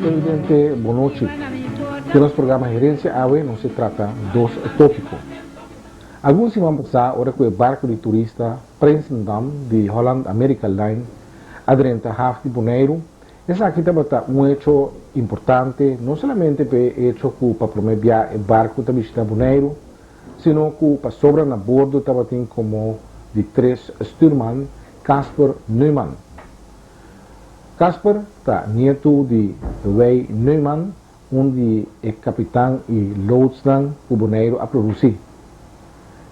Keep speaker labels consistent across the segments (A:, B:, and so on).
A: Evidente, boa noite. Pelos programas Gerência AWE não se trata dos tópicos. Alguns vão passar hora que o barco de turista Prinsendam de Holland America Line aderente a Haft de Bonaire. Essa aqui também está hecho importante, não somente para hecho que para promover o barco de visitar Bonaire, sino que para sobra na bordo também como de três stuurman Casper Neumann. Casper está neto de Wei Neumann, onde é capitão e loodsman para Bonaire a produzir.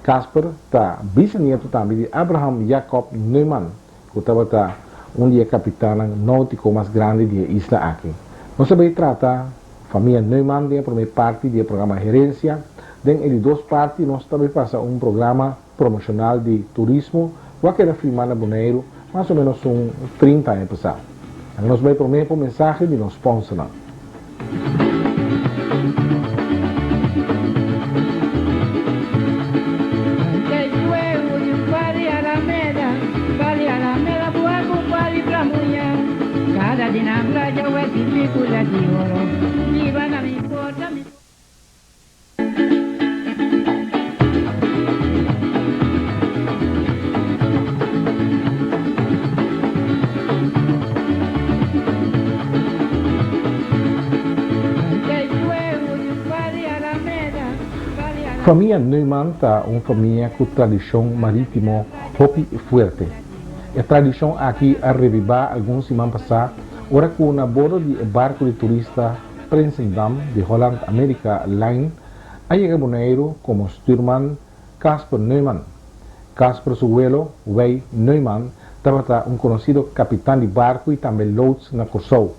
A: Casper está bisneto também de Abraham Jacob Neumann, que está onde é capitão náutico mais grande da isla aqui. Nós também trata a família Neumann de a primeira parte do programa Gerência. Dentro de duas partes, nós também passamos programa promocional de turismo, que era filmado na Bonaire, mais ou menos 30 anos passado. Nós vamos primeiro por mensagem de nosso sponsor. Família Neumann está uma família com tradição marítima muito forte. A tradição aqui a revivar alguns anos passados, ora que na bordo de barco de turista Prinsendam de Holland America Line, a chega Bonaire como stuurman Casper Neumann. Casper seu abuelo, Wei Neumann, estava um conhecido capitão de barco e também loads na Corsou.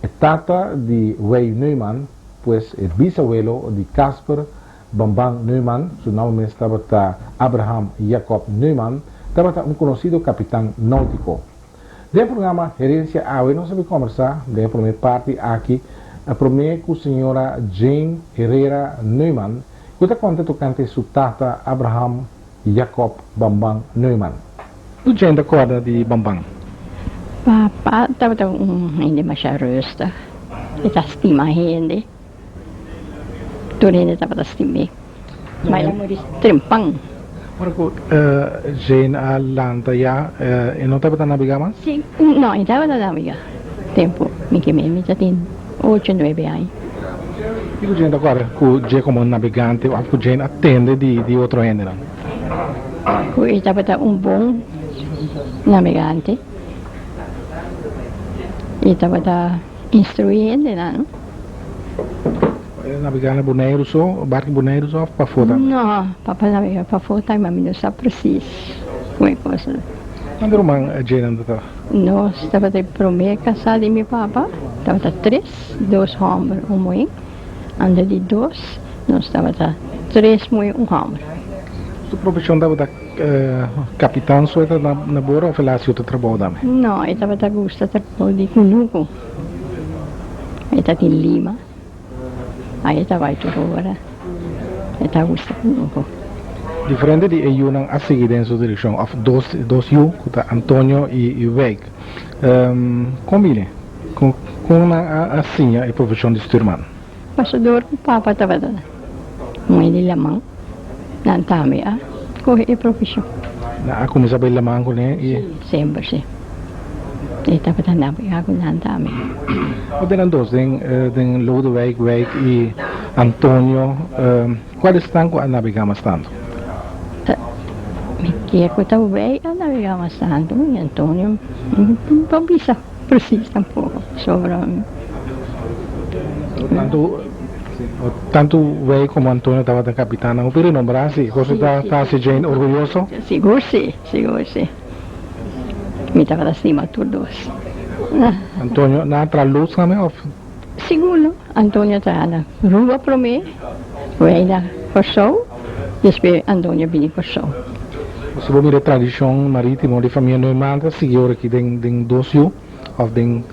A: A tata de Wei Neumann, pois é bisabuelo de Casper Bambang Neumann, seu nome estava Abraham Jacob Neumann, estava um conhecido capitão náutico. Do programa Gerência AWE, nós vamos conversar, da primeira parte aqui, a primeira com a senhora Jane Herrera Neumann, que está contando com sua tata Abraham Jacob Bambang Neumann. O Jane da corda de Bambang?
B: Papá estava hindi masyadong kita estima hindi. Tuloy na dapat estimi. May lamuris trimpang.
A: Ora ko Jane Alanta ya e non estava navigando?
B: Sí, no, estaba na naviga. Tempo, mi tatin 8-9 anos.
A: E o Jane da corda, que Jane como navegante, ou que Jane atende de outro gênero?
B: Ko estava bom navegante. Estava instruindo na.
A: Navegar na Bonaire só, barco Bonaire só para fora?
B: Não, para navegar para fora, mas não sabe preciso. Como é coisa.
A: Quando o irmão Jane andava?
B: Nós estava de primeiro casado e meu papá, estava 3, 2 homens, mãe. Anda de 2, nós estava 3 mulheres, homem.
A: Sua profissão estava capitão só na bordo ou falasse outro trabalho também?
B: Não, eu estava a gostar de trabalho de Cunuco. Eu estava em Lima. Aí estava aí toda hora. Eu estava gostando de Cunuco.
A: Diferente de eu não a seguir em sua direção, of dois you, Antônio e Weg. Como ele? Com assim a profissão de stuurman?
B: Passador, o papa estava dando. Mãe de lamang. Nantami, corre a profissão.
A: Na começar bem lamang com ele?
B: Sempre, sim. Eu estava dando com Nantami.
A: O den dois, den Lodewijk, Weg e Antônio, quais estão com a navegar bastante?
B: Me quer que eu estava bem a navegar bastante, e Antônio, não precisa um pouco sobre.
A: Tanto Wei como Antônio estavam da capitana, o pelo nome Brasil, você está se Jane orgulhoso?
B: Seguro sim. Me estava acima todos.
A: Antônio, na traluz também?
B: Seguro, Antônio está na rua para mim, Wei na Corsou, depois Antônio vem Corsou.
A: Você vai mirar a tradição marítima de família Neumann, seguiu aqui den dois you, ou den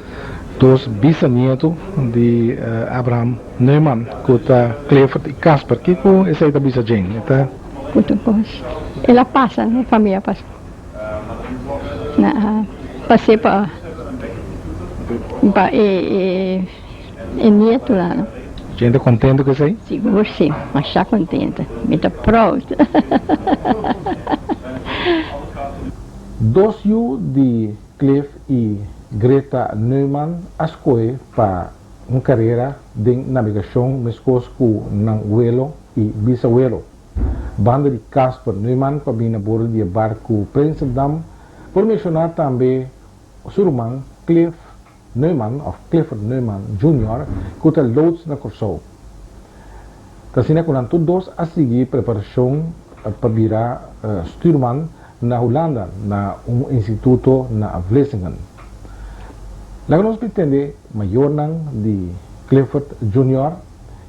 A: dos bisnetos de Abraham Neumann, que está Clifford e Casper, que com essa é a bisa Jane, tá?
B: Muito coisa. Ela passa, né? Família passa. Passei para Pa, e nieto lá, não?
A: Gente contente com isso aí?
B: Seguro sim, mas já contenta. Me tá proud.
A: Dos de Cliff e Greta Neumann escolhe para uma carreira de navegação mescosco na vuelo e bisavuelo. Banda de Casper Neumann para vir a bordo de barco Prinsendam, por mencionar também o seu irmão Cliff Neumann, of Clifford Neumann Jr., que está loads na Corsou. Assim, com todos a seguir preparação para virar stuurman na Holanda, na instituto na Vlissingen. Lá nós pretende maior de Clifford Jr.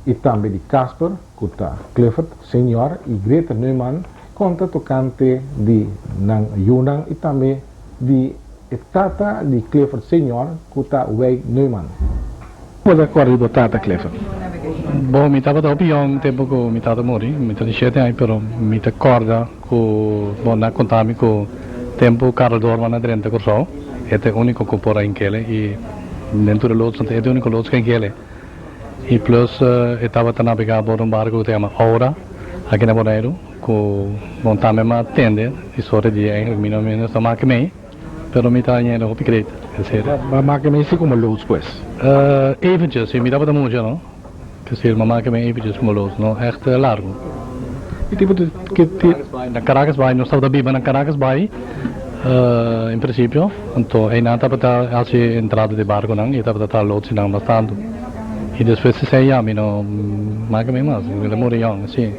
A: e também de Casper, que está Clifford Sr. e Greta Neumann, conta tocante de Nang Yunang e também de tata de Clifford Sr., que está Wade Neumann. Qual é a cor do tata Clifford?
C: Bom, mi estava da pion tempo que mi estava morri, mi estava 7 anni, però mi te corda que bom na contami que tempo Karl Dorman adrente corso, é o único que por in kele e dentro do lots é o único lots que in kele. E plus estava a navegar por barco que chama Aura, aqui na Bonaire, que bom também me atende, e sorte de eigenlijk mi non sta make me, però mi sta niente op ik
A: Maar maken mensen como loads pues?
C: eventjes, mi estava da mucho, no? Que se me maken me eventjes como lots, no? Echt largo.
A: E tipo de
C: Na Caracas Bay, nós estávamos na Caracas Bay, em princípio, então aí não estava a ser entrada de barco não, e estava a estar lotes não bastante. E depois se saía, me não marca me mais, ele morreu assim.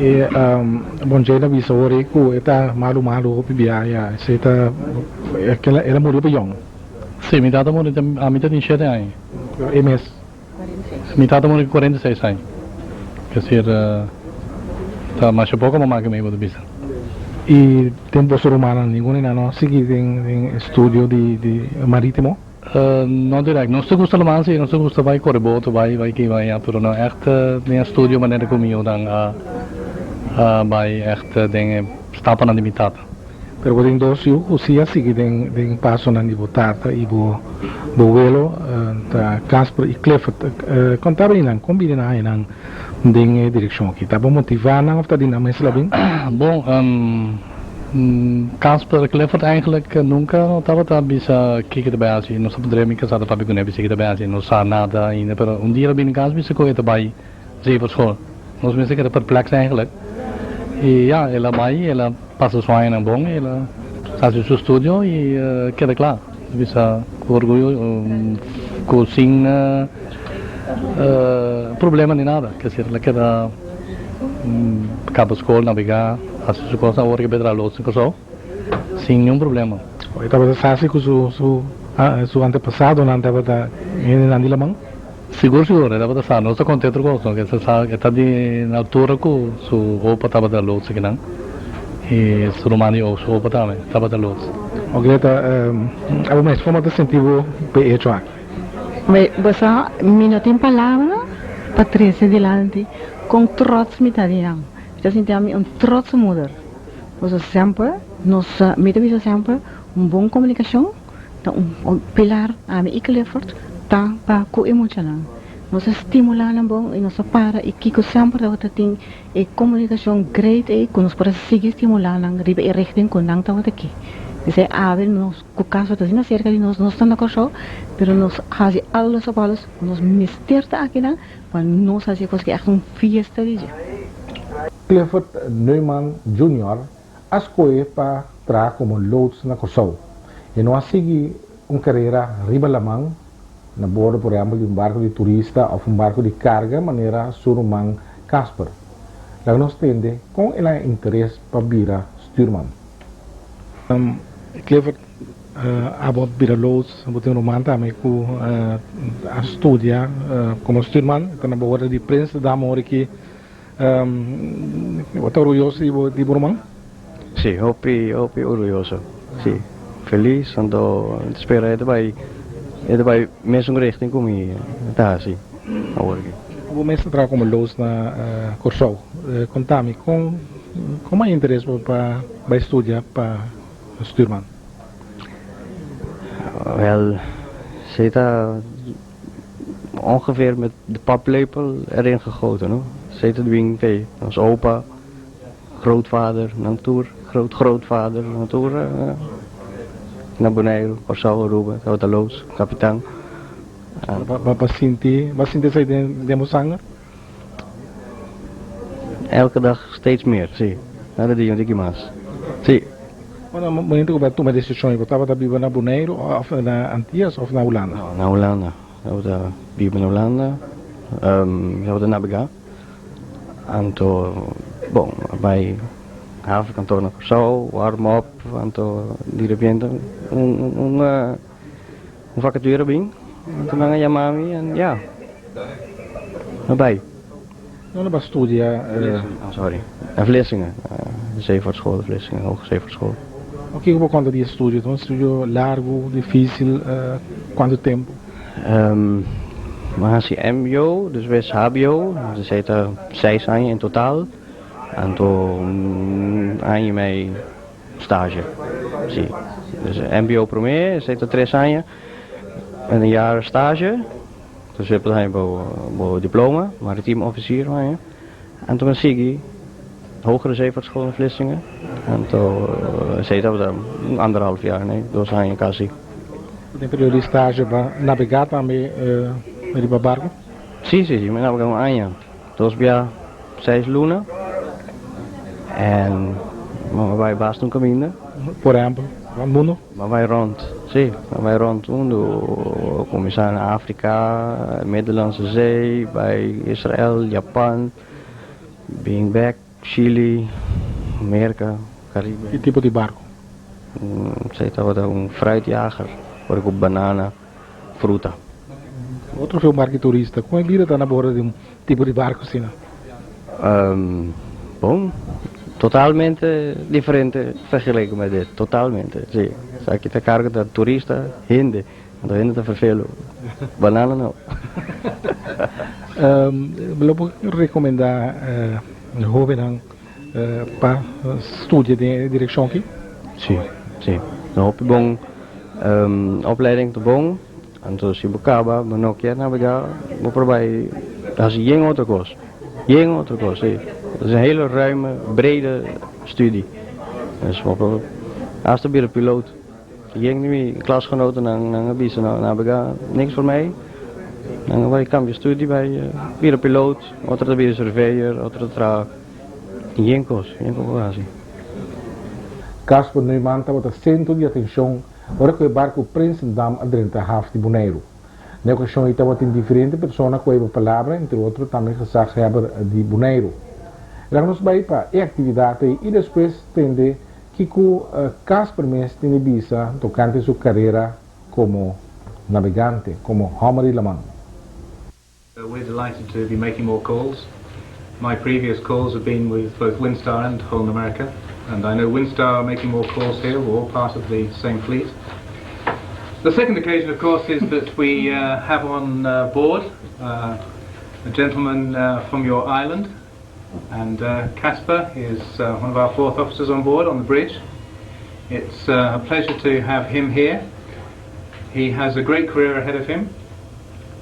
A: E bom dia na visa ori ku eta malu opi biaya, se eta aquela ela morreu para young.
C: Sim, me estava morrendo a mitad de 7 anos.
A: E mês?
C: Me estava morrendo 46 anos. Quer dizer, tá mais pouco mas marca me do bisa.
A: E tempo romano ninguém não seguir em estúdio de marítimo?
C: Não direto, não se gosta de mais, não se gosta vai correr boto, vai que vai, pero não echt nem estúdio maneira como eu dan vai echt dingen stappen na limitata.
A: Pero quando indosio usia seguir em passo na nivotata e bo vuelo ta Casper e Clifford contava inang combina inang ding direção aqui tá bom motivar não of tá dinâmica labing
C: Bom, Casper Clifford eigenlijk nunca estava bisa kijken erbij als je nog op bedrijf kan zat op kunnen bisa erbij als je nog sa nada in pero un dia binnen Casper bisa kon je erbij zeven school nos mensen que perplex eigenlijk e ja ela vai ela passa sua na bom ela faz o seu estúdio e queda claro bisa com orgulho com sem problema nem nada quer dizer ela queda acaba a escola navegar as coisas agora que pedra louça sem nenhum problema.
A: Estava fácil com seu antepassado não estava da ele não dilamang?
C: Seguro estava da sa não está contente com isso que está de na altura com su roupa estava da louça que não e su romani ou su roupa também estava da louça.
A: O Greta a mais forma de sentido pe hecho aqui.
D: Você me não tem palavra Patrícia delante com trots me tá dizendo. Eu sinto-me trots moeder. Você sempre me dá sempre boa comunicação, pilar a mim Clifford tá para co emocional. Nós estimular na bom e nós para e que sempre da outra tem e comunicação great e que nós para seguir estimular na riba e richting com nang tá outra aqui. Dice a ver nós com caso tá na cerca de nós estamos na coisa, pero nós faz alles op alles, nós misterta aqui na, para nós fazer coisa que é fiesta de
A: Clifford Neumann Jr. escolhe para trabalhar como loads na Corsou e não seguir uma carreira riba lamang na bordo, por exemplo, de barco de turista ou barco de carga, maneira surumang Casper. Lá nós tende com ele interesse para virar stuurman. Clifford abot virar loads, abot um romano também com a estudar como stuurman, está na bordo de Prinsendam que está orgulhoso de Burman?
E: Sí, hopi orgulloso. Sí, feliz, ando espera ele vai mesmo richting comigo, tá assim, agora aqui.
A: O mês trabalha como loos na Corsou. Contame, como é interesse para estudar para stuurman?
E: Wel, Ze heeft daar ongeveer met de paplepel erin gegoten, hoor. Ze heeft het wing twee. Als opa, grootvader, Nantour, grootgrootvader, Nantour, naar Bonaire, Curaçao, Aruba, Tautaloos, kapitein.
A: Wat sinti zij de mozanger?
E: Elke dag steeds meer, zie. Nada de onde que mais. Zie.
A: No momento que vai tomar decisão, você estava viver na Bonaire of na Antillas of na Holanda?
E: Na Holanda. Eu vivo na Holanda. Eu na Navegar. Anto, bom, bij havenkantoor naar Curaçao, warm op, anto di repente un vacature bing. Toen mga yamami en ja. Nabij.
A: Non ba studia.
E: Sorry. En Vlissingen. De zeevaartschool, Vlissingen, Hoge Zeevaartschool.
A: O que por conta de estudio? Então, estudio largo, difícil, quanto tempo?
E: Maar je MBO, dus wees HBO, dus heet er 6 aan je in totaal. En toen aan je mee stage. Zie. Dus MBO premier, dus heet er 3 aan je. En een jaar stage. Dus heb je een diploma, maritiem officier aan je. En toen was Sigi, hogere zeevaartschool in Vlissingen. En toen zit we daar 1,5 jaar, nee, door zijn je kassie.
A: Tem período de estágio para navegar também de barco?
E: Sim, mas navegamos um ano. 2 jaar, 6 luna. En maar wij baas toen caminho.
A: Por exemplo, van mundo?
E: Maar wij rond, sim, maar wij rond mundo. Começar naar Afrika, Middellandse Zee, bij Israël, Japan, being back, Chili, Amerika, Caribe.
A: Que tipo de barco?
E: Sei dat we fruitjager, waar ik op bananen, fruta.
A: Outro foi um barco turista. Como é que está na borda de tipo de barco assim?
E: Bom, totalmente diferente vergeleken met dit. Totalmente, zie. Zou je te carga de toeristen, hinder. Want hinder te vervelen. Bananen nou.
A: Vou recomendar jovem para estudar de direção aqui?
E: Sim. Dan heb je bong opleiding te bong. En toen si Bukaba, Manokia, navigar, moet erbij. Dat is een jong autokurs. Zie. Dat is een hele ruime, brede studie. Dus als de een piloot. Jong niet klasgenoten dan biezen navigar, niks voor mij. Dan wij kan je studie bij een piloot, of er een surveyor, of er een jong kost.
A: Casper Neumann estava centro de atenção para que o barco Prinsendam adrenta Haft de Bonaire. Na ocasião estava tem diferentes pessoas com a palavra, entre outros também gezaghebber de Bonaire. Vamos bij para a atividade e depois tende que Casper Mes tem visa tocante sua carreira como navegante, como Homari Laman.
F: We're delighted to be making more calls. My previous calls have been with both Windstar and Holland America. And I know Windstar are making more calls here, we're all part of the same fleet. The second occasion, of course, is that we have on board a gentleman from your island, and Casper is one of our 4th officers on board on the bridge. It's a pleasure to have him here. He has a great career ahead of him.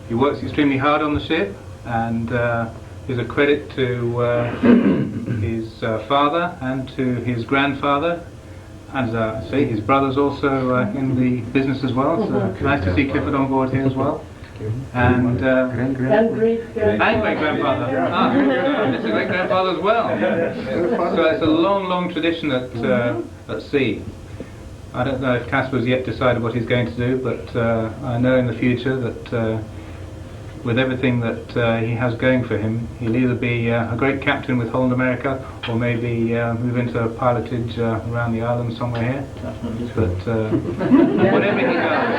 F: He works extremely hard on the ship, and is a credit to his father and to his grandfather, and as I say, his brother's also in the business as well. So nice to see Clifford on board here as well. And great grandfather. It's a great grandfather as well. So it's a long tradition at sea. I don't know if Casper's yet decided what he's going to do, but I know in the future that with everything that he has going for him, he'll either be a great captain with Holland America, or maybe move into pilotage around the island somewhere here. But whatever he does,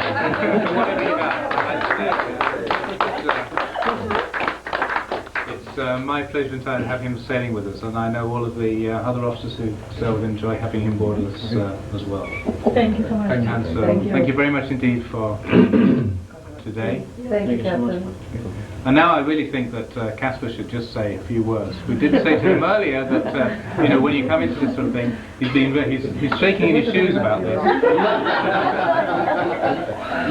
F: it's my pleasure and time to have him sailing with us, and I know all of the other officers who would enjoy having him board with us as well.
G: Thank you so much.
F: And so, thank you very much indeed for today.
G: Thank you, Captain.
F: And now I really think that Casper should just say a few words. We did say to him earlier that you know, when you come into this sort of thing, he's shaking in his shoes about this.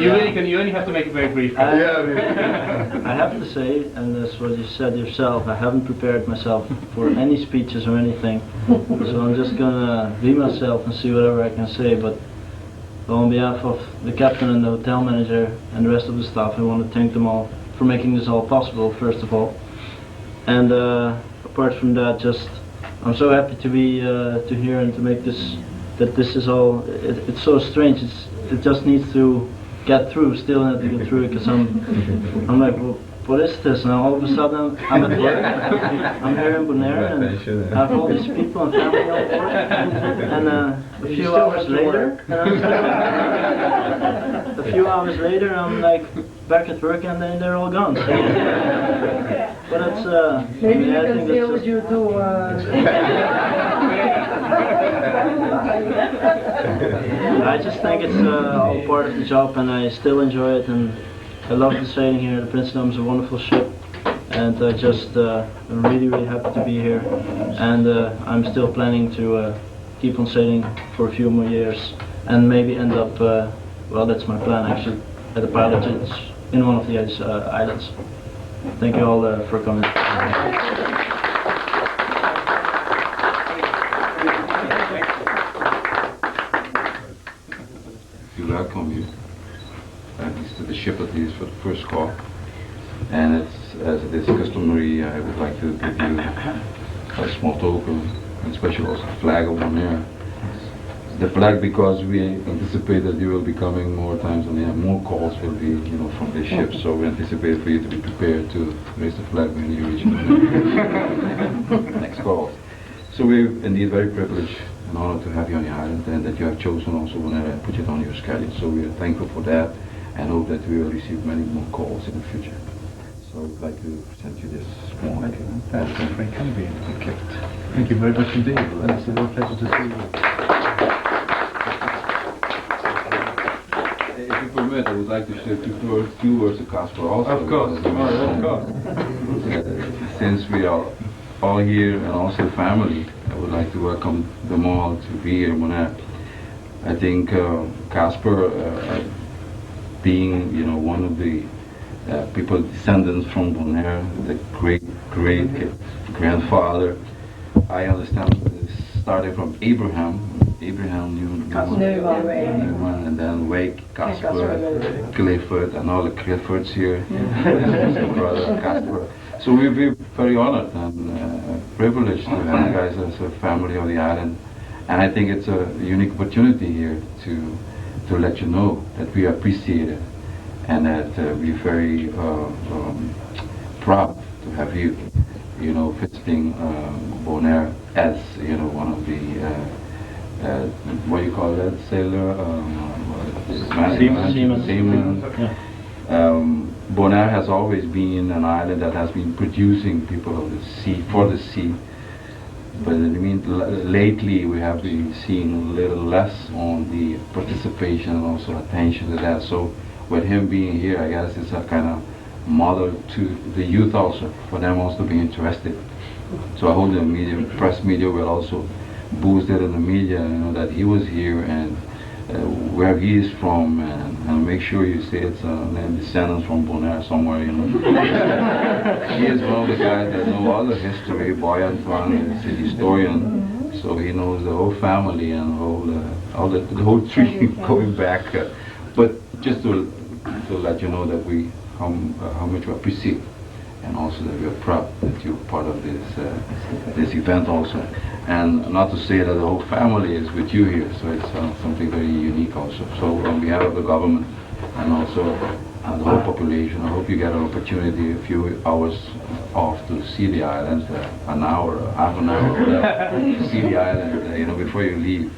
F: You only have to make it very brief.
G: I have to say, and that's what you said yourself, I haven't prepared myself for any speeches or anything, so I'm just gonna be myself and see whatever I can say. But on behalf of the captain and the hotel manager and the rest of the staff, I want to thank them all for making this all possible, first of all. And apart from that, just I'm so happy to be to hear and to make this, that this is all, it's so strange, it just needs to get through, still have to get through, because I'm like, well, what is this? And all of a sudden I'm at work, I'm here in Bonaire, and I have all these people and family on board, and a few hours later I'm like back at work, and then they're all gone. But it's
H: Maybe
G: I
H: you
G: think
H: can stay
G: that's
H: with you too.
G: I just think it's all part of the job, and I still enjoy it, and I love the sailing here. The Prinsendam is a wonderful ship, and I just I'm really happy to be here, and I'm still planning to keep on sailing for a few more years, and maybe end up, well, that's my plan actually, at a pilotage in one of the islands. Thank you all for coming.
I: We welcome you, at least to the ship at least, for the first call. And it's, as it is customary, I would like to give you a small token, and especially also the flag of Bonaire. The flag, because we anticipate that you will be coming more times, and more calls will be, you know, from this ship. So we anticipate for you to be prepared to raise the flag when you reach the next call. So we're indeed very privileged and honored to have you on the island, and that you have chosen also Bonaire and put it on your schedule. So we are thankful for that, and hope that we will receive many more calls in the future. So I'd like to present you this small gift.
J: That's very kind of you. Thank you very much indeed. And it's a real pleasure to see you.
I: If you permit, I would like to say a few words to Casper also.
F: Of course, of course.
I: Since we are all here and also family, I would like to welcome them all to be here in Bonaire. I think Casper, being, you know, one of the people descendants from Bonaire, the great grandfather, I understand started from Abraham knew Newman, and then Wake, Casper, Clifford, and all the Cliffords here, brother Casper. So we're very honored and privileged to have you guys as a family on the island, and I think it's a unique opportunity here to let you know that we appreciate it, and that we're very proud to have you, you know, visiting Bonaire as, you know, one of the what do you call that, sailor? Seaman. Bonaire has always been an island that has been producing people of the sea, for the sea. But I mean, lately we have been seeing a little less on the participation and also attention to that. So with him being here, I guess it's a kind of model to the youth also, for them also to be interested. So I hope the media, press media will also boost it in the media, you know, that he was here and where he is from, and make sure you say it's descendants from Bonaire somewhere, you know. He is one of the guys that know all the history. Boy Antoine is a historian, so he knows the whole family and the whole tree going back. But just to let you know that we how much we appreciate, and also that we are proud that you're part of this event also. And not to say that the whole family is with you here, so it's something very unique also. So on behalf of the government and also the whole population, I hope you get an opportunity, a few hours off to see the island, an hour, half an hour, to see the island, you know, before you leave.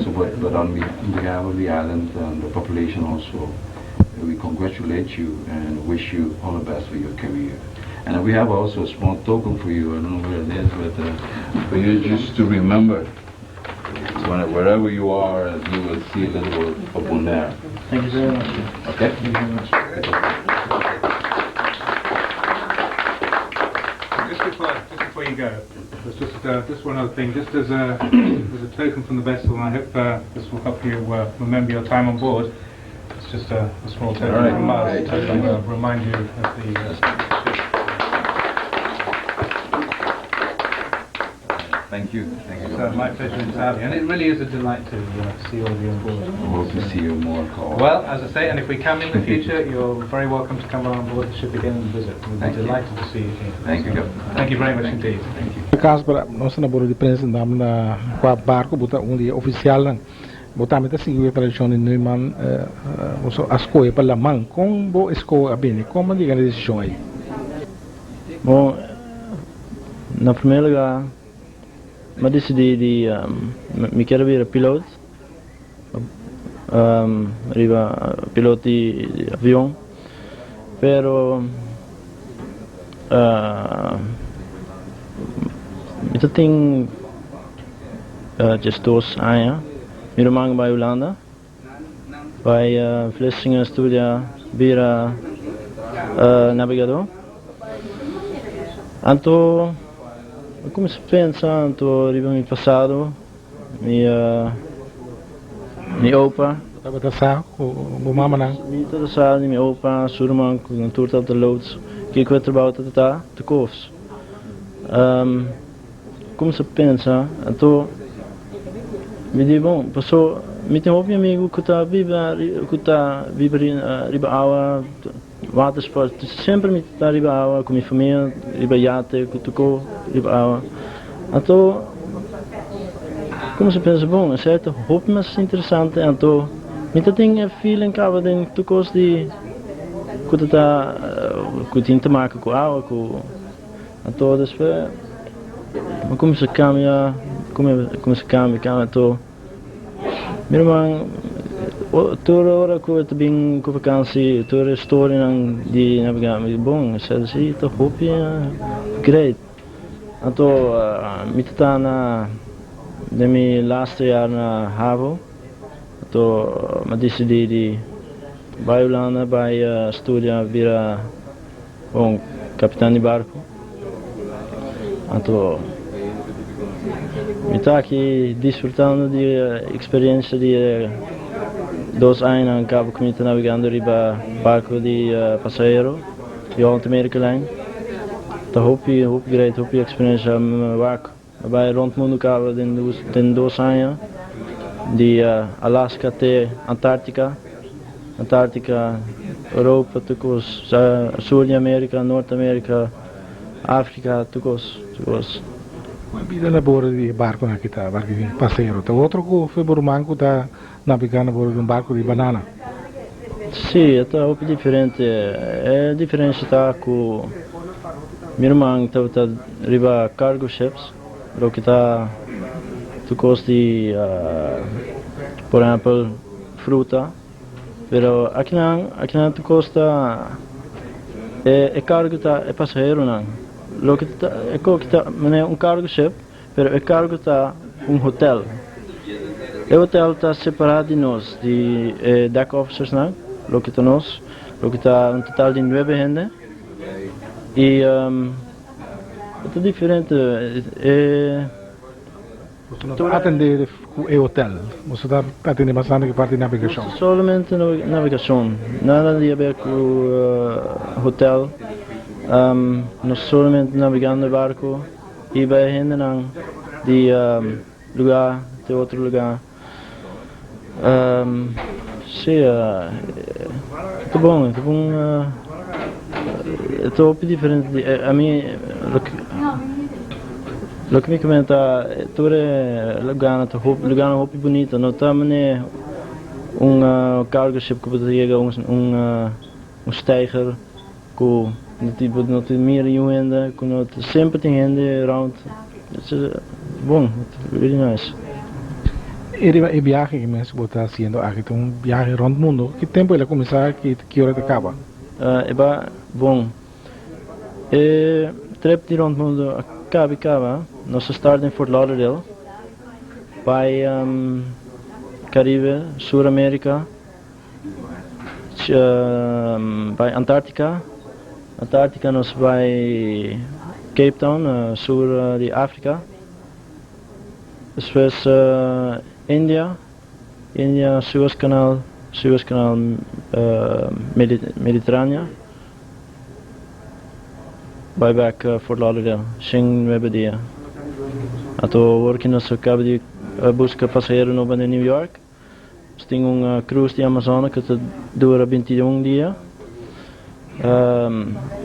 I: So, but on behalf of the island and the population also, we congratulate you and wish you all the best for your career. And we have also a small token for you. I don't know where it is, but for you just to remember, wherever you are, you will see a little of Bonaire.
G: Thank you very much.
I: Okay?
G: Thank you very much.
F: before you go, there's just one other thing. Just as a token from the vessel, and I hope this will help you remember your time on board. It's just a small token from us to remind you of the ship.
I: Thank you. Thank you.
F: So my pleasure to have you, and it really is a delight to see all of you on board.
I: I hope to see you more.
F: Well, as I say, and if we come in the future, you're very welcome to come on board the ship again and visit. We'll be delighted to see you here.
I: Thank you.
F: Thank you very much indeed.
I: Thank you.
A: Caso para nós na bordo de prensa andamos na com a barco botar dia oficial lang botar meta seguir a tradição de Neumann as coisas para mão com bo escola bem como diga a decisão aí.
G: Bom, na primeiro lugar, eu decidi de me quero vir piloto, piloto de avião, pero eu tenho just 2 anos, eu moro na Holanda, vai Vlissingen estudar vira navegador. Então, eu comecei a pensar, então, no passado, minha opa, minha opa, surman, com um toertal de loods, que eu trabalho de cofres. Comecei a pensar, então, me disse, bom, passou, me tem um amigo que está vivendo riba água, watersport, sempre me está riba água, com minha família, riba iate, que tocou riba água. Então, comecei a pensar, bom, é certo, roupa mais interessante, então, me tem a feeling que eu tenho de que tem te maken com água, com... Então, depois, eu comecei a cambiar, então, minha irmã, toda hora que eu estou com vacância, toda a história de navegar, bom, isso é roupa great. Então, me está na meu last year na Havo, então, eu decidi de vai Holanda, vai estudar vira capitão de barco. Então, eu estou aqui desfrutando da experiência de 2 anos que eu estou navegando riba barco de passageiro de Holland America Line. Então, hoop experiência barco. Vai rond o mundo tem 2 anos de Alaska até Antártica, Europa, Sul de América, Norte América, África, tudo.
A: Vida na bordo de barco na kita, barco de passageiro. O outro que foi por manco está navegando a bordo de barco de banana.
G: Sim, é um pouco diferente. É diferente está com minha irmã está riba cargo ships, o que está tu de, por exemplo, fruta. Pero aqui não tu custa é cargo tá é passageiro não. Lo que tá é cargo ship, pero é cargo tá hotel. O hotel tá separado de nós, de deck officers não. Lo que tá total de 9 gente. E é diferente.
A: Atender o hotel, você está atendendo bastante que parte de navegação.
G: Somente navegação, nada de ver com hotel. Nós somente navegando no barco e vai indo de lugar até outro lugar. Sim, é bom, é um diferente. A mim, lo que me comenta, tudo é lugar bonito, não também cargo ship que pode chegar steiger, com não tem meer ainda, com sempre tem gente around. Bom, really nice.
A: E viagem que me está fazendo aqui, viagem around o mundo. Que tempo ele começar, que hora acaba?
G: Bom, trip de around o mundo acaba. Nós start em Fort Lauderdale, vai Caribe, Sul América, vai Antártica nós vai Cape Town, sur de Afrika. Después India, Suezcanal, Mediterranea. Bij back Fort Lauderdale, Sing Webedia. Ato working as a cabin busca passageiro no in New York. Sting cruise de Amazônia que dura 21 dias.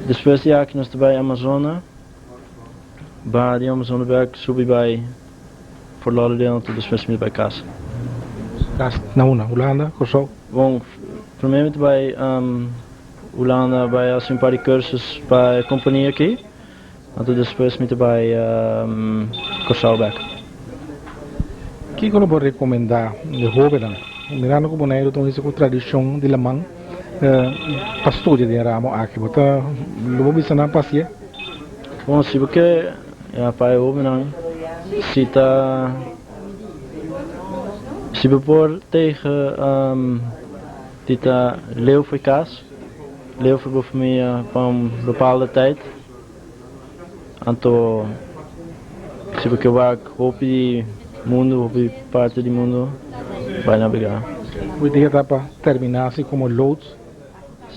G: Después ja que nós bij Amazônia. Bij de Amazônia werk subi bij Fort Lauderdale tot después met bij casa.
A: Na Holanda, Curaçao?
G: Bom, primeiro bij Holanda bij als een paar cursus bij companhia aqui. En depois met bij Curaçao back.
A: O que eu vou recomendar de jovem? Mirando como Bonaire tem essa tradição de lamang, pastoria de ramo aqui, bota lobo bisa na passia.
G: Bom, se você é pai jovem, se por tegen dit leeuw voor kaas, leeuw voor mij van bepaalde tijd. En to, se você vai hopi mundo, hopi parte do mundo, vai navegar.
A: O dia está para terminar assim como loads?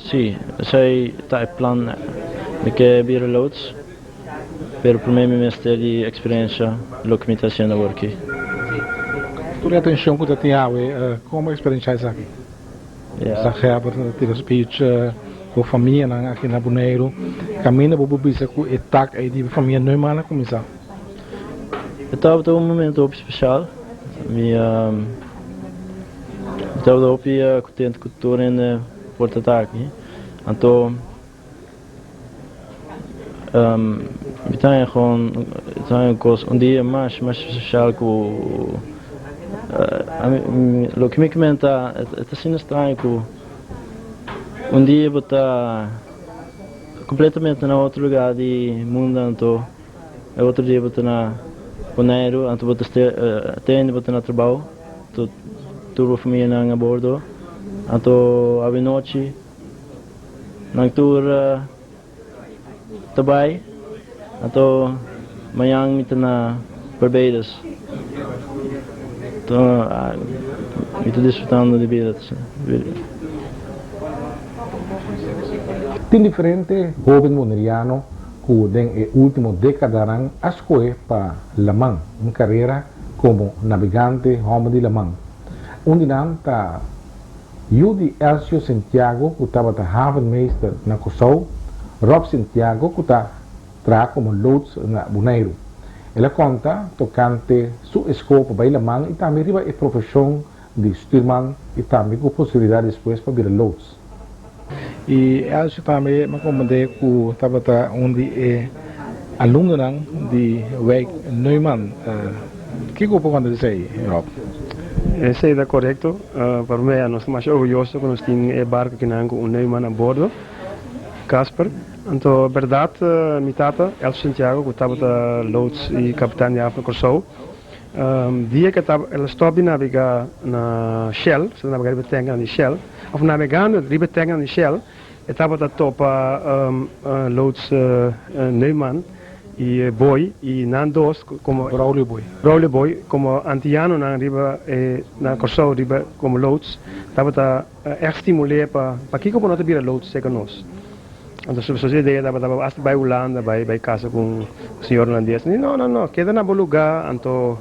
G: Sim, sei tá plan de que vir loads, pero para mim me ter de experiência lo que me está sendo aqui.
A: Tu a atenção que tu tem como experiência essa aqui? Essa reba, ter speech com família aqui na Bonaire, caminha para bisa com etac aí de família normal começar.
G: Estava todo momento especial, estava contente com tudo em Porto Ataque, então tenho gewoon dia mais especial com lo que me comenta é assim estranho que dia botar completamente na outro lugar do mundo, então é outro dia botar na Bonaire, então botar tendo botar na trabalho, tudo a família na bordo, então a noite na tour também, então amanhã me na Barbados. Então, estou desfrutando de vida.
A: Tem diferente jovem bonaireano que em último década a escolher para lamang, uma carreira como navegante homem de lamang. Onde não está Judy Elcio Santiago, que estava a havenmeester na Curaçao, Rob Santiago, que está como loads na Bonaire. Ela conta tocante sua escopo para lamang e também riba a profissão de stuurman e também com possibilidade depois para virar loads. E Elcio também me comandei que estava onde é aluno de Wijk Neumann. O que eu posso dizer, Rob?
H: Isso é correto. Para mim, nós estamos mais orgulhosos que nós temos um barco que não tem Neumann a bordo, Casper. Então, verdade, minha tata, Elcio Santiago, que estava loads e capitão de África Curaçao, dia que ela estava navegando na Shell, se navegando na Shell, ou navegando na Shell, estava a topa loads Neumann e Boy, e não dois, como
A: Braulio
H: Boy, como antiano na riba na Curaçao riba como loads, estava a estimular para que como não ter loads seca nós. Então, se você ideia estava hasta by Holanda, by casa com o senhor holandês, não, queda na bom lugar, então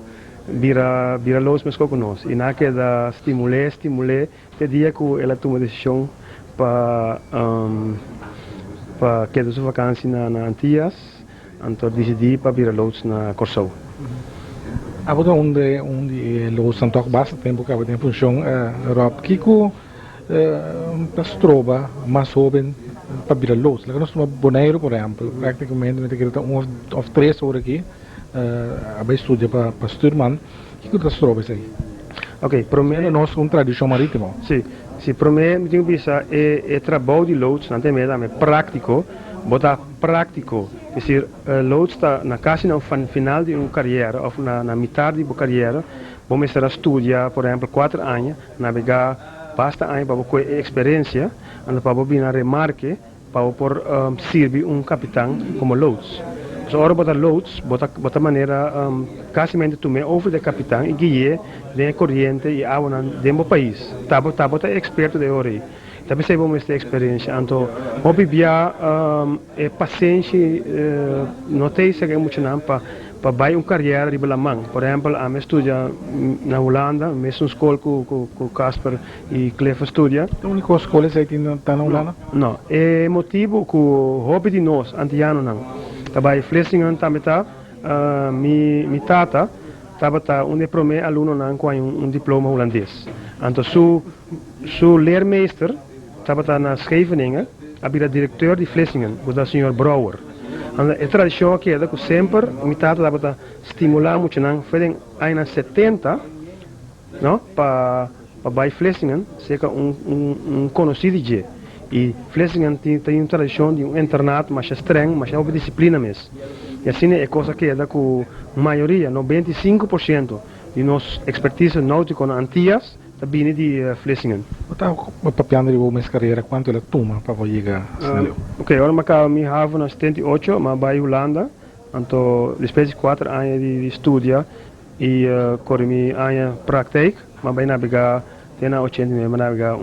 H: vira loads mas com nós. E na queda estimular, até dia que ela toma decisão para queda sua vacância na Antillas, então decidi para virar loads na Curaçao.
A: Agora onde loads são tão bastante tempo que tem função, Rob, Kiko trova mais jovem para virar loads. Nós estamos em Bonaire, por exemplo, praticamente uma ou 3 horas aqui, a estudar para stuurman. O que você trova isso aí?
H: Ok, primeiro
A: nós uma tradição marítima.
H: Sim, para mim, eu penso é trabalho de loads, não tem medo, é prático, botar prático, quer dizer, loads está na casa no final de uma carreira, ou na metade de uma carreira, vamos estar a estudar, por exemplo, 4 anos, navegar basta anos para ter experiência, e para vir a remarque, para servir capitão como loads. So ora bota loads, bota maneira casimento tu me over de capitão e guia de corrente e água no dembo país. Tá bota experto de ora. Tá percebo esta experiência, então hobby via é paciência, notei se que muito não para vai carreira de Belamang. Por exemplo, a me estudia na Holanda, mesmo escola com Casper e Clef estudia.
A: A única escola que está na Holanda?
H: Não, é motivo que o hobby de nós, antiano não. Trabalho Vlissingen também tá, mi tata estava um primeiro aluno não com diploma holandês. Então su leermeester estava na Scheveningen, havia diretor de Vlissingen, o senhor Brouwer. A tradição que é que sempre mi tata estava estimular muito não, foi em anos 70, não, para vai Vlissingen, seja conhecido de e Vlissingen tem uma tradição de internato mais estranho, mas é uma disciplina mesmo. E assim é coisa que é que a maioria, 95% de nossa expertise náutica na Antillas viene de Vlissingen.
A: Mas papiando de uma carreira, quanto ela toma para chegar?
H: Ok, agora me have na 78, mas vai Holanda, então depois de 4 anos de estudo e corri anos praktijk, mas vai navegar, tem na 80, mas navegar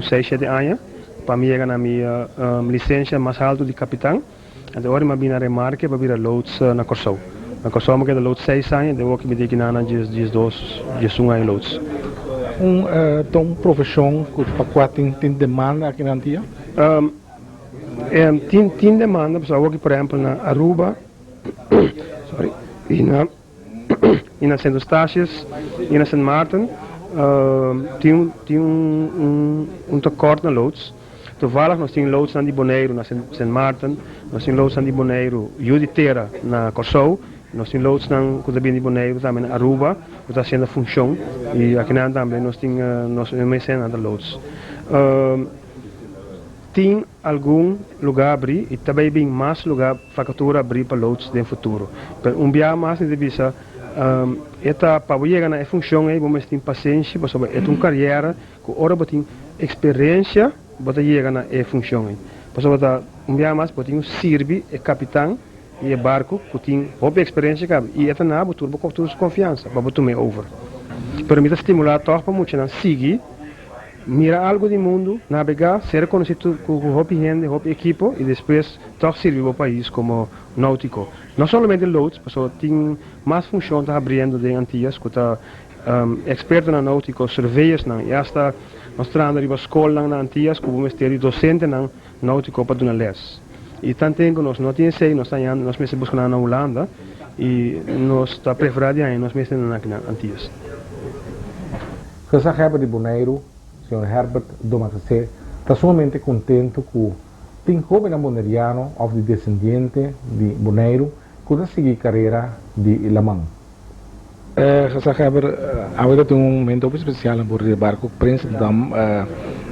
H: 6, 7 anos para me chegar na minha licença mais alta de capitão. Então agora eu vim a remarque para vir loads na Corsou. Na Corsou eu quero loads 6 anos, eu vou me dedicar na 2, 1 ano loads.
A: Então, profissão que tem demanda aqui na Antilha?
H: Tem demanda, pessoal, aqui por exemplo na Aruba, sorry, e na Saint Eustatius, e na St. Martin. Tem tekort na loads. Toevallig nós temos loads na de Bonaire, na St. Martin, nós temos loads na de Bonaire, Juditeira, na Corsou, nós temos loads na Cudabim de Bonaire, também na Aruba, que está sendo a função, e aqui na também nós temos mais loads. Tem algum lugar abrir e também tem mais lugar para abrir para loads no futuro. Dia mais de visa esta para chegar na função aí vamos ter paciência para saber é uma carreira que ora tem experiência para chegar na função aí para saber dia mais para ter serve é capitão e é barco que tem boa experiência e esta na botar com toda confiança para botar me over permite estimular todos para muito não seguir mira algo do mundo navegar ser conhecido com hobby gente hobby equipo e depois todos servir o país como náutico. Não somente loads, mas tem mais função está abrindo de Antillas, que está experto na náutico, surveyors na, e hasta nós trabalhamos na escola na Antillas, que vamos ter docente na náutico para dar les. E tanto nós não temos sei, nós mesmos buscando na Holanda e nós está preparado aí, nós mesmos na Antillas.
A: Casa Herbert de Bonaire, senhor Herbert Domacacé, está sumamente contente com tem jovem bonaireano ou de descendente de Bonaire que vai seguir carreira de Lamang. Casa Herbert, agora tem momento especial por o barco Prince Dam,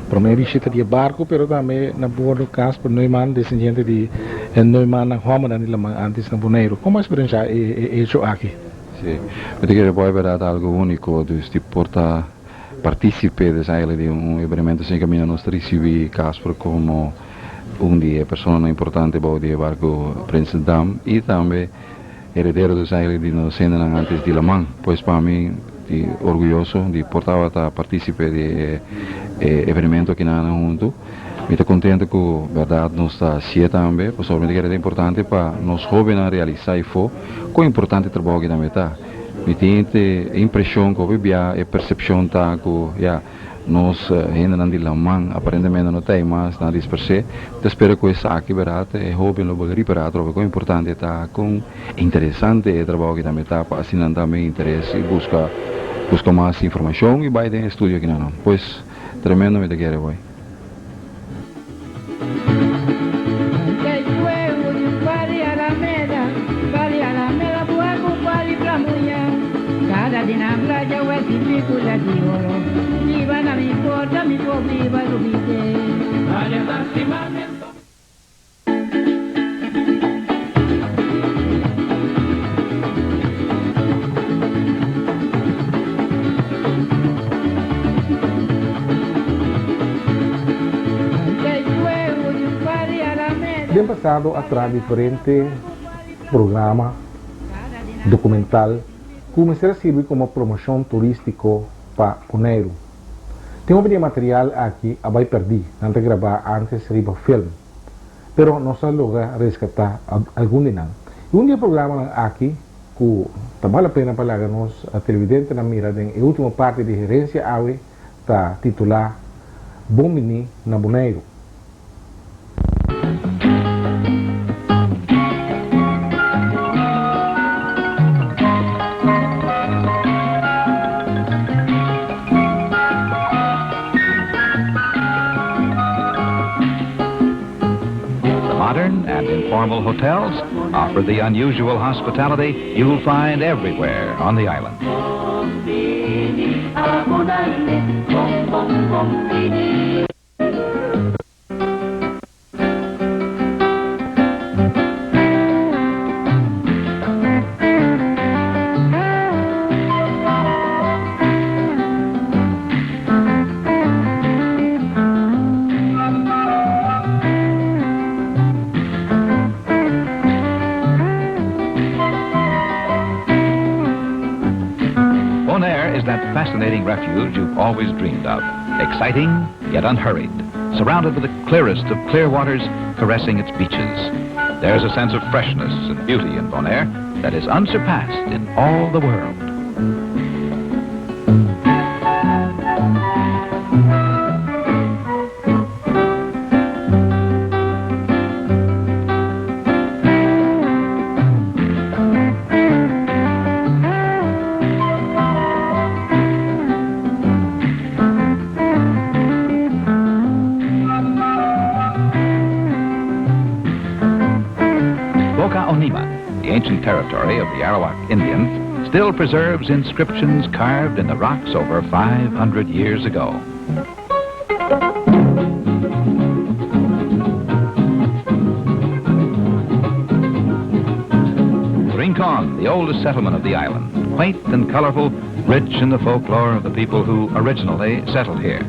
A: para minha visita de barco, mas também na bordo Casper Neumann, descendente de Neumann na Roma de Lamang antes na Bonaire. Como a experiência é isso aqui?
I: Sim, eu diria que é verdade algo único, dus die porta participe dus eigenlijk de evenemento sem caminho nós recebi Casper como dia persona importante para o barco Prince Dam e também herdeiro dus eigenlijk de nos senden antes de Lamang, pois para mim de orgulhoso de portar a participar de evenemento aqui na junto. Me estou contente que verdade nós está sia também, pessoalmente que é importante para nós jovens realizar isso, que é importante trabalho que também está. Me tem a impressão que eu via a percepção tá que nós ainda não de Lamang aparentemente não tem mais nada dispersar. Então espero que isso aqui verdade é jovem lo poder reparar, que é importante está com interessante o trabalho que também está para assim também interesse e busca mais informação e vai ter estúdio aqui não. Pois tremendo me te quero hoje.
A: Bem passado atrás diferente programa documental que começará a servir como promoção turístico para Bonaire. Tem um material aqui a vai perder, antes de gravar antes de o filme, pero não se logra resgatar algum de nós. E dia programa aqui que vale a pena para nós a televidente na mira em última parte de gerência AWE está titular Bom Mini na Bonaire.
K: Modern and informal hotels offer the unusual hospitality you'll find everywhere on the island. Bonaire is that fascinating refuge you've always dreamed of. Exciting, yet unhurried. Surrounded with the clearest of clear waters caressing its beaches. There's a sense of freshness and beauty in Bonaire that is unsurpassed in all the world. The ancient territory of the Arawak Indians still preserves inscriptions carved in the rocks over 500 years ago. Rincon, the oldest settlement of the island, quaint and colorful, rich in the folklore of the people who originally settled here.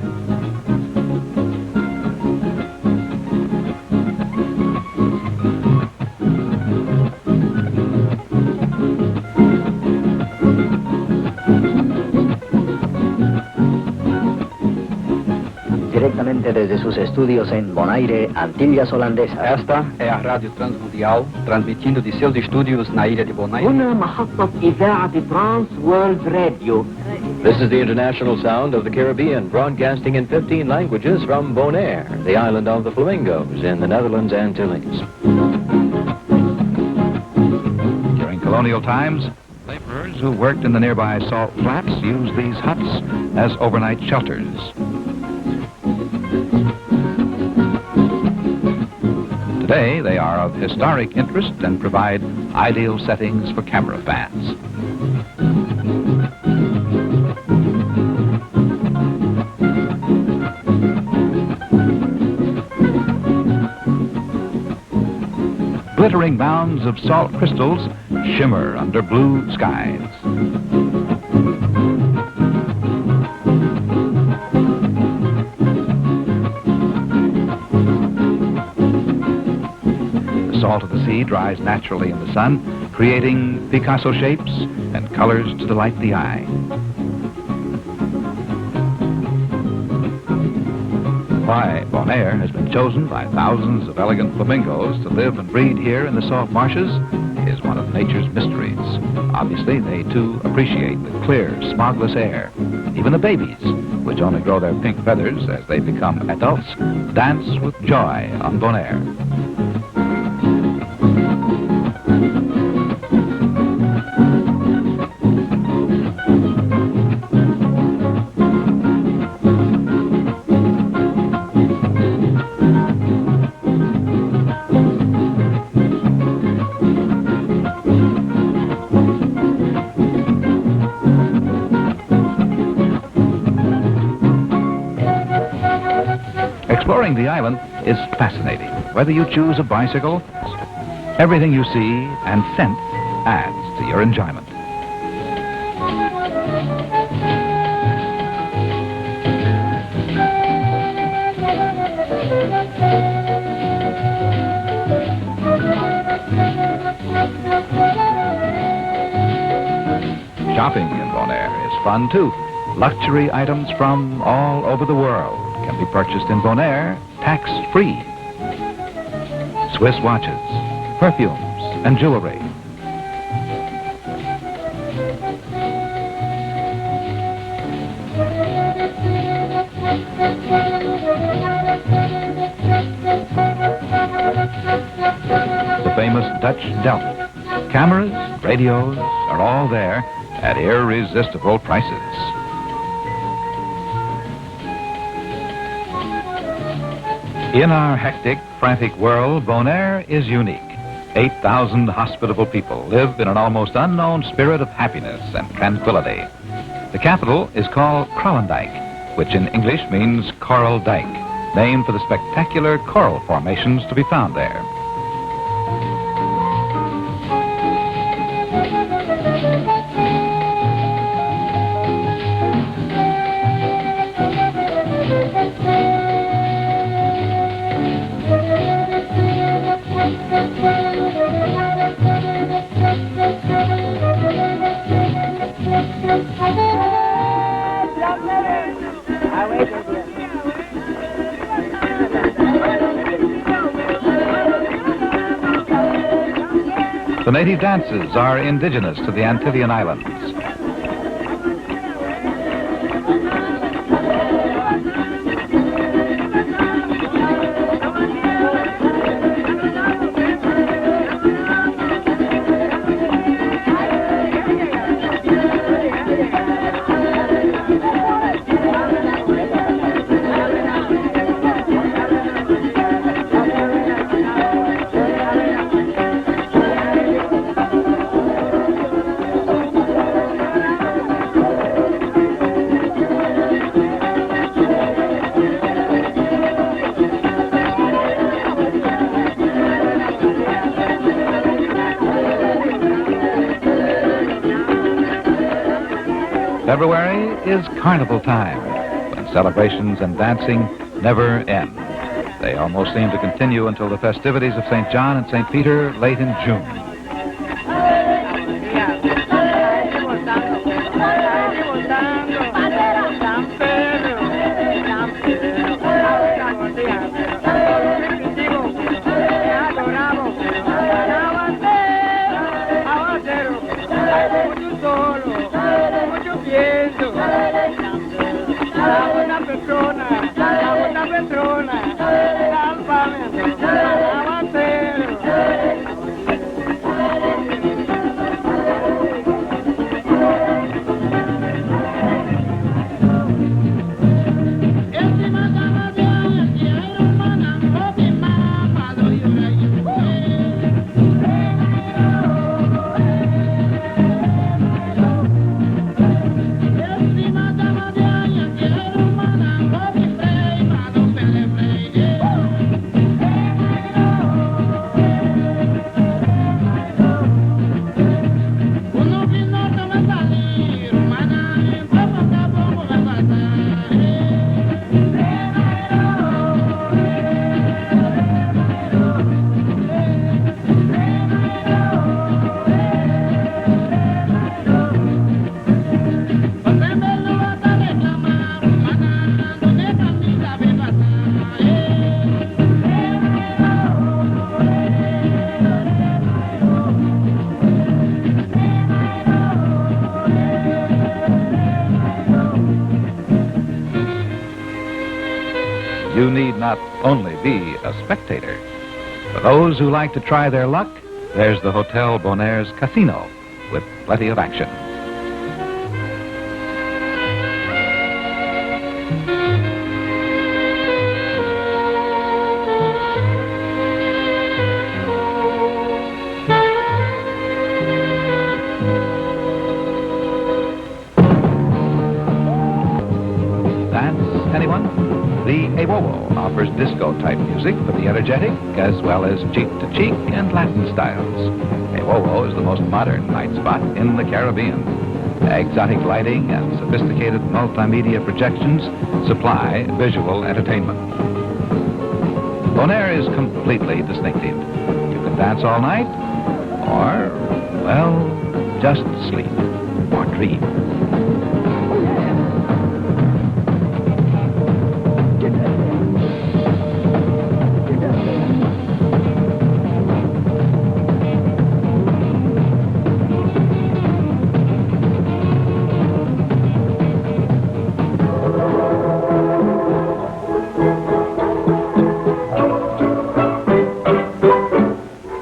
L: Directamente desde sus estudios en Bonaire, Antilhas Holandesas.
M: Esta é a Rádio Transmundial, transmitindo de seus estúdios na ilha de Bonaire.
N: هنا محطة إذاعة ترانس وورلد راديو.
O: This is the international sound of the Caribbean, broadcasting in 15 languages from Bonaire, the island of the Flamingos in the Netherlands Antilles.
K: During colonial times, laborers who worked in the nearby salt flats used these huts as overnight shelters. Today, they are of historic interest and provide ideal settings for camera fans. Glittering mounds of salt crystals shimmer under blue skies. The salt of the sea dries naturally in the sun, creating Picasso shapes and colors to delight the eye. Why Bonaire has been chosen by thousands of elegant flamingos to live and breed here in the salt marshes is one of nature's mysteries. Obviously, they too appreciate the clear, smogless air. Even the babies, which only grow their pink feathers as they become adults, dance with joy on Bonaire. Exploring the island is fascinating. Whether you choose a bicycle, everything you see and sense adds to your enjoyment. Shopping in Bonaire is fun too. Luxury items from all over the world can be purchased in Bonaire tax-free. Swiss watches, perfumes, and jewelry. The famous Dutch Delta. Cameras, radios are all there at irresistible prices. In our hectic, frantic world, Bonaire is unique. 8,000 hospitable people live in an almost unknown spirit of happiness and tranquility. The capital is called Kralendijk, which in English means coral dike, named for the spectacular coral formations to be found there. The native dances are indigenous to the Antillean Islands. February is carnival time, when celebrations and dancing never end. They almost seem to continue until the festivities of St. John and St. Peter late in June. You need not only be a spectator. For those who like to try their luck, there's the Hotel Bonaire's Casino, with plenty of action. Dance, anyone? The Awowo offers disco-type music for the energetic, as well as cheek-to-cheek and Latin styles. Awowo is the most modern night spot in the Caribbean. Exotic lighting and sophisticated multimedia projections supply visual entertainment. Bonaire is completely distinctive. You can dance all night, or, well, just sleep or dream.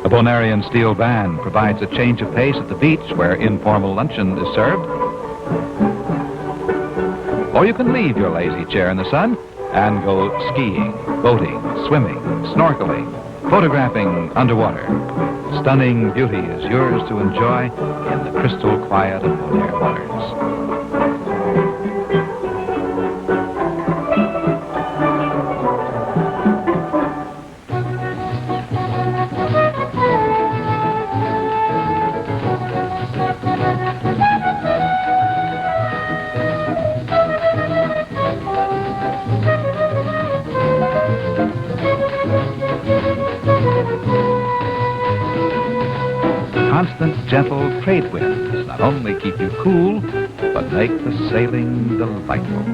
K: The Bonairean Steel Band provides a change of pace at the beach where informal luncheon is served. Or you can leave your lazy chair in the sun and go skiing, boating, swimming, snorkeling, photographing underwater. Stunning beauty is yours to enjoy in the crystal quiet of Bonaire waters. Constant, gentle trade winds not only keep you cool, but make the sailing delightful.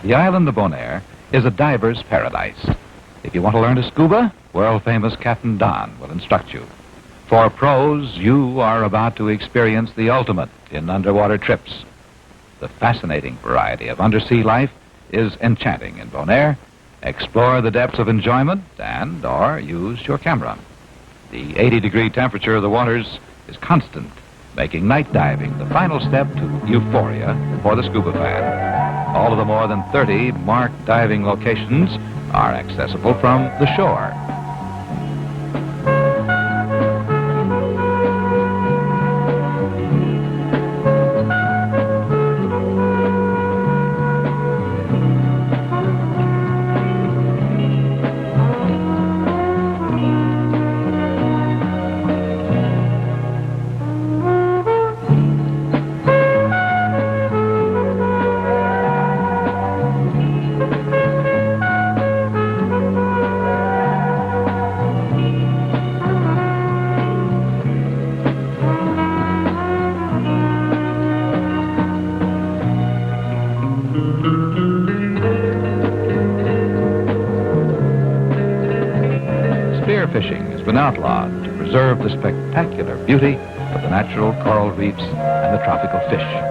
K: The island of Bonaire is a diver's paradise. If you want to learn to scuba, world-famous Captain Don will instruct you. For pros, you are about to experience the ultimate in underwater trips. The fascinating variety of undersea life is enchanting in Bonaire. Explore the depths of enjoyment or use your camera. The 80-degree temperature of the waters is constant, making night diving the final step to euphoria for the scuba fan. All of the more than 30 marked diving locations are accessible from the shore. Spearfishing has been outlawed to preserve the spectacular beauty of the natural coral reefs and the tropical fish.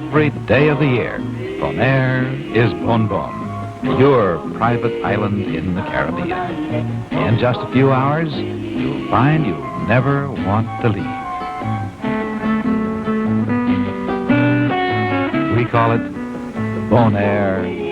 K: every day of the year. Bonaire is Bon Bon, your private island in the Caribbean. In just a few hours, you'll find you'll never want to leave. We call it the Bonaire